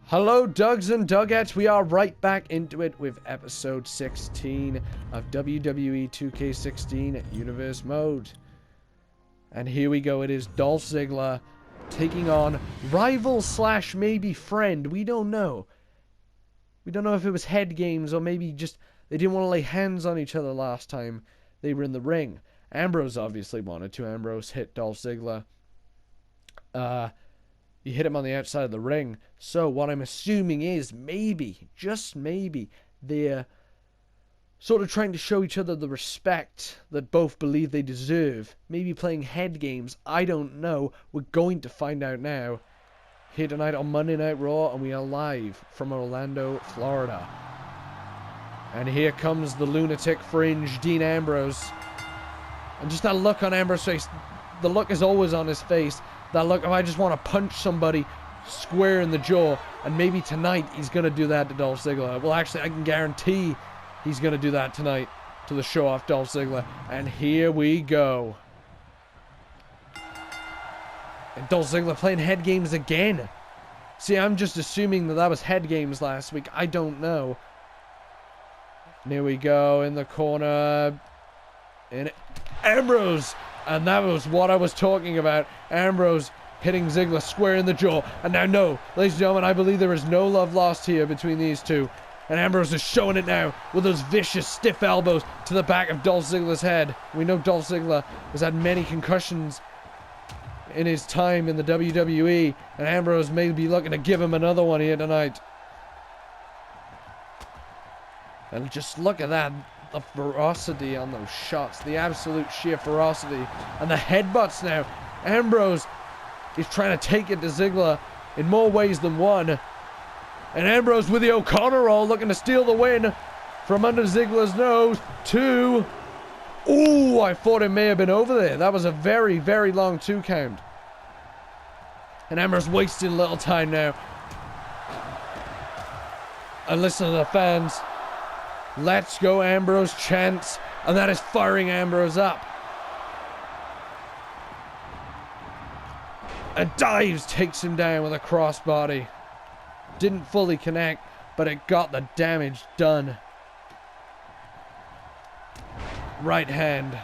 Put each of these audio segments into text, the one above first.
Hello, Dougs and Dugettes. We are right back into it with episode 16 of WWE 2K16 Universe Mode. And here we go. It is Dolph Ziggler taking on rival slash maybe friend. We don't know. We don't know if it was head games or maybe just they didn't want to lay hands on each other last time they were in the ring. Ambrose obviously wanted to. Ambrose hit Dolph Ziggler. He hit him on the outside of the ring. So what I'm assuming is maybe, just maybe, they're sort of trying to show each other the respect that both believe they deserve. Maybe playing head games. I don't know. We're going to find out now. Here tonight on Monday Night Raw, and we are live from Orlando, Florida. And here comes the lunatic fringe, Dean Ambrose. And just that look on Ambrose's face. The look is always on his face. That look, if I just want to punch somebody square in the jaw, and maybe tonight he's going to do that to Dolph Ziggler. Well, actually, I can guarantee he's going to do that tonight to the show-off Dolph Ziggler. And here we go. And Dolph Ziggler playing head games again. See, I'm just assuming that was head games last week. I don't know. And here we go in the corner. And Ambrose. And that was what I was talking about. Ambrose hitting Ziggler square in the jaw. And now, no, ladies and gentlemen, I believe there is no love lost here between these two. And Ambrose is showing it now with those vicious, stiff elbows to the back of Dolph Ziggler's head. We know Dolph Ziggler has had many concussions in his time in the WWE. And Ambrose may be looking to give him another one here tonight. And just look at that. The ferocity on those shots, the absolute sheer ferocity, and the headbutts now. Ambrose is trying to take it to Ziggler in more ways than one. And Ambrose with the O'Connor roll, looking to steal the win from under Ziggler's nose. 2. Ooh, I thought it may have been over there. That was a very, very long 2 count. And Ambrose wasting a little time now. And listen to the fans. Let's go Ambrose chants, and that is firing Ambrose up. And dives, takes him down with a crossbody. Didn't fully connect, but it got the damage done. Right hand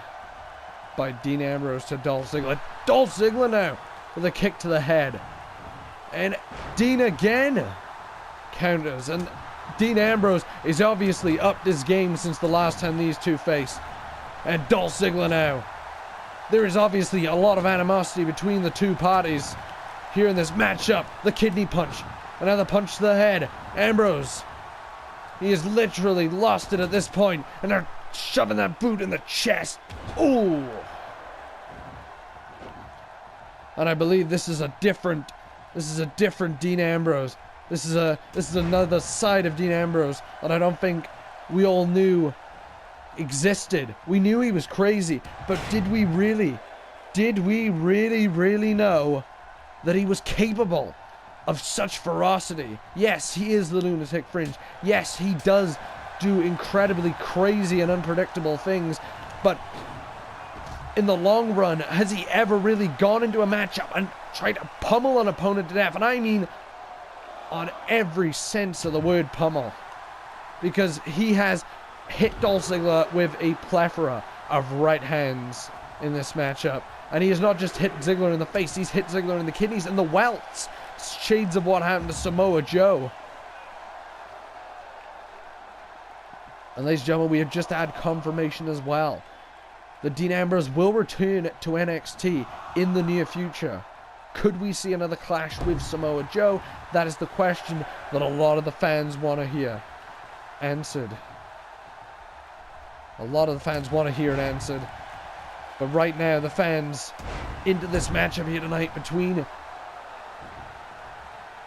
by Dean Ambrose to Dolph Ziggler. Dolph Ziggler now with a kick to the head. And Dean again counters, and Dean Ambrose is obviously upped his game since the last time these two faced. And Dolph Ziggler now. There is obviously a lot of animosity between the two parties here in this matchup. The kidney punch. Another punch to the head. Ambrose. He has literally lost it at this point. And they're shoving that boot in the chest. Ooh. And I believe this is a different Dean Ambrose. This is another side of Dean Ambrose that I don't think we all knew existed. We knew he was crazy, but did we really know that he was capable of such ferocity? Yes, he is the lunatic fringe. Yes, he does do incredibly crazy and unpredictable things, but in the long run, has he ever really gone into a matchup and tried to pummel an opponent to death? And I mean on every sense of the word pummel, because he has hit Dolph Ziggler with a plethora of right hands in this matchup, and he has not just hit Ziggler in the face, he's hit Ziggler in the kidneys and the welts, shades of what happened to Samoa Joe. And ladies and gentlemen, we have just had confirmation as well that Dean Ambrose will return to NXT in the near future. Could we see another clash with Samoa Joe? That is the question that a lot of the fans want to hear answered. A lot of the fans want to hear it answered. But right now, the fans into this matchup here tonight between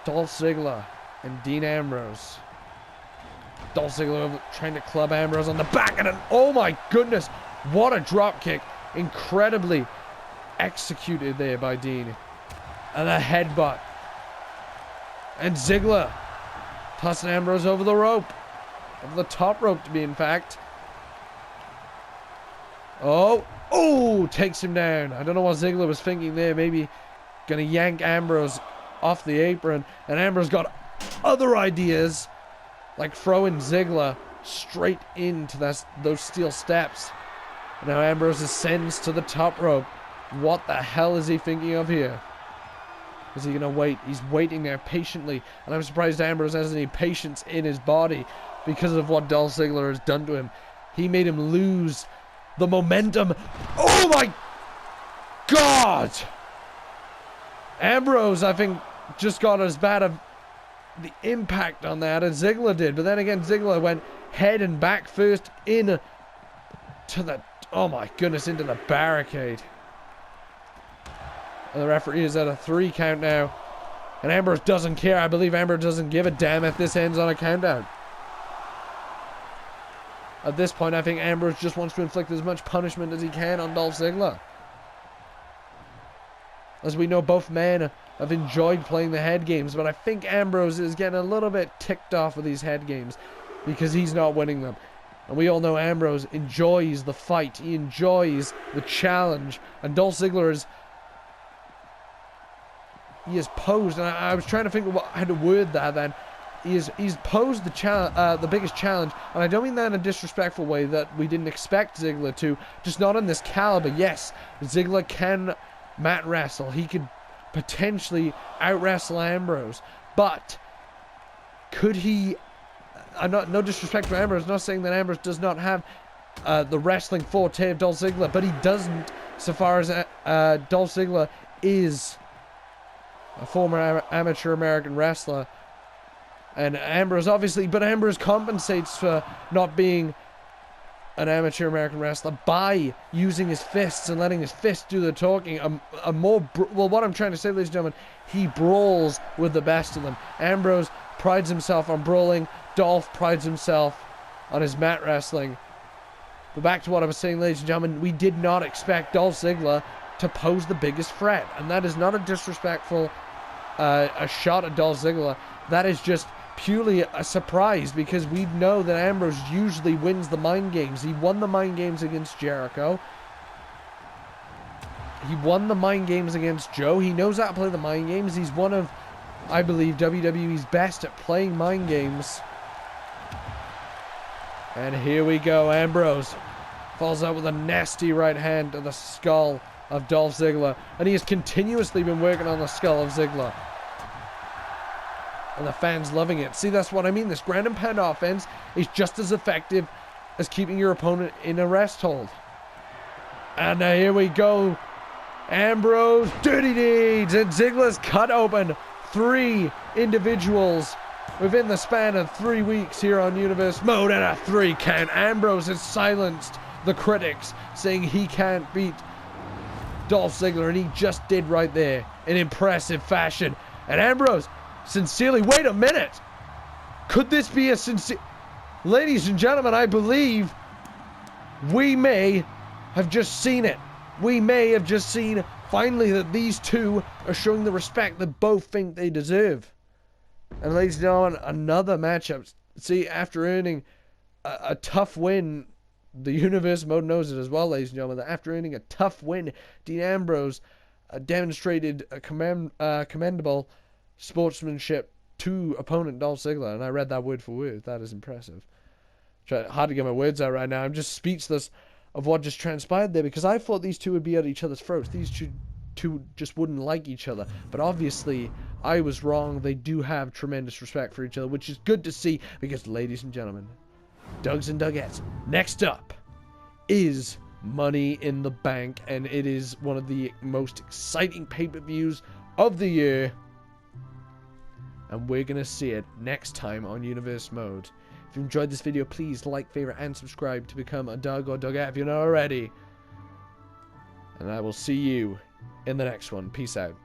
Dolph Ziggler and Dean Ambrose. Dolph Ziggler trying to club Ambrose on the back, and oh my goodness, what a drop kick. Incredibly executed there by Dean. And a headbutt. And Ziggler tossing Ambrose over the rope. Over the top rope, to be in fact. Oh, takes him down. I don't know what Ziggler was thinking there. Maybe going to yank Ambrose off the apron. And Ambrose got other ideas, like throwing Ziggler straight into those steel steps. Now Ambrose ascends to the top rope. What the hell is he thinking of here? Is he gonna wait? He's waiting there patiently, and I'm surprised Ambrose has any patience in his body because of what Dolph Ziggler has done to him. He made him lose the momentum. Oh my God! Ambrose, I think, just got as bad of the impact on that as Ziggler did, but then again, Ziggler went head and back first in to the, oh my goodness, into the barricade. And the referee is at a 3 count now, and Ambrose doesn't care. I believe Ambrose doesn't give a damn if this ends on a countdown. At this point, I think Ambrose just wants to inflict as much punishment as he can on Dolph Ziggler. As we know, both men have enjoyed playing the head games, but I think Ambrose is getting a little bit ticked off with these head games because he's not winning them. And we all know Ambrose enjoys the fight. He enjoys the challenge. And Dolph Ziggler is... he has posed, and I was trying to think of how to word that then. He's posed the biggest challenge, and I don't mean that in a disrespectful way that we didn't expect Ziggler to, just not on this caliber. Yes, Ziggler can mat wrestle. He could potentially out wrestle Ambrose, but could he... no disrespect to Ambrose, not saying that Ambrose does not have the wrestling forte of Dolph Ziggler, but he doesn't, so far as Dolph Ziggler is a former amateur American wrestler. And Ambrose, obviously, but Ambrose compensates for not being an amateur American wrestler by using his fists and letting his fists do the talking. Well, what I'm trying to say, ladies and gentlemen, he brawls with the best of them. Ambrose prides himself on brawling. Dolph prides himself on his mat wrestling. But back to what I was saying, ladies and gentlemen, we did not expect Dolph Ziggler to pose the biggest threat. And that is not a disrespectful a shot at Dolph Ziggler. That is just purely a surprise, because we know that Ambrose usually wins the mind games. He won the mind games against Jericho. He won the mind games against Joe. He knows how to play the mind games. He's one of, I believe, WWE's best at playing mind games. And here we go. Ambrose falls out with a nasty right hand to the skull of Dolph Ziggler. And he has continuously been working on the skull of Ziggler. And the fans loving it. See, that's what I mean. This ground and pound offense is just as effective as keeping your opponent in a rest hold. And now here we go. Ambrose, dirty deeds. And Ziggler's cut open 3 individuals within the span of 3 weeks here on Universe Mode. And a 3 count. Ambrose has silenced the critics, saying he can't beat Dolph Ziggler. And he just did right there in impressive fashion. And Ambrose... sincerely, wait a minute. Could this be a sincere... Ladies and gentlemen, I believe we may have just seen it. We may have just seen finally that these two are showing the respect that both think they deserve. And ladies and gentlemen, another matchup. See, after earning a tough win, the Universe Mode knows it as well, ladies and gentlemen, that after earning a tough win, Dean Ambrose demonstrated a commendable sportsmanship to opponent Dolph Ziggler, and I read that word for word. That is impressive. Hard to get my words out right now. I'm just speechless of what just transpired there, because I thought these two would be at each other's throats. These two just wouldn't like each other, but obviously I was wrong. They do have tremendous respect for each other, which is good to see, because ladies and gentlemen, Dougs and Dugettes, next up is Money in the Bank, and it is one of the most exciting pay-per-views of the year. And we're going to see it next time on Universe Mode. If you enjoyed this video, please like, favorite, and subscribe to become a Doug or Dougette if you're not already. And I will see you in the next one. Peace out.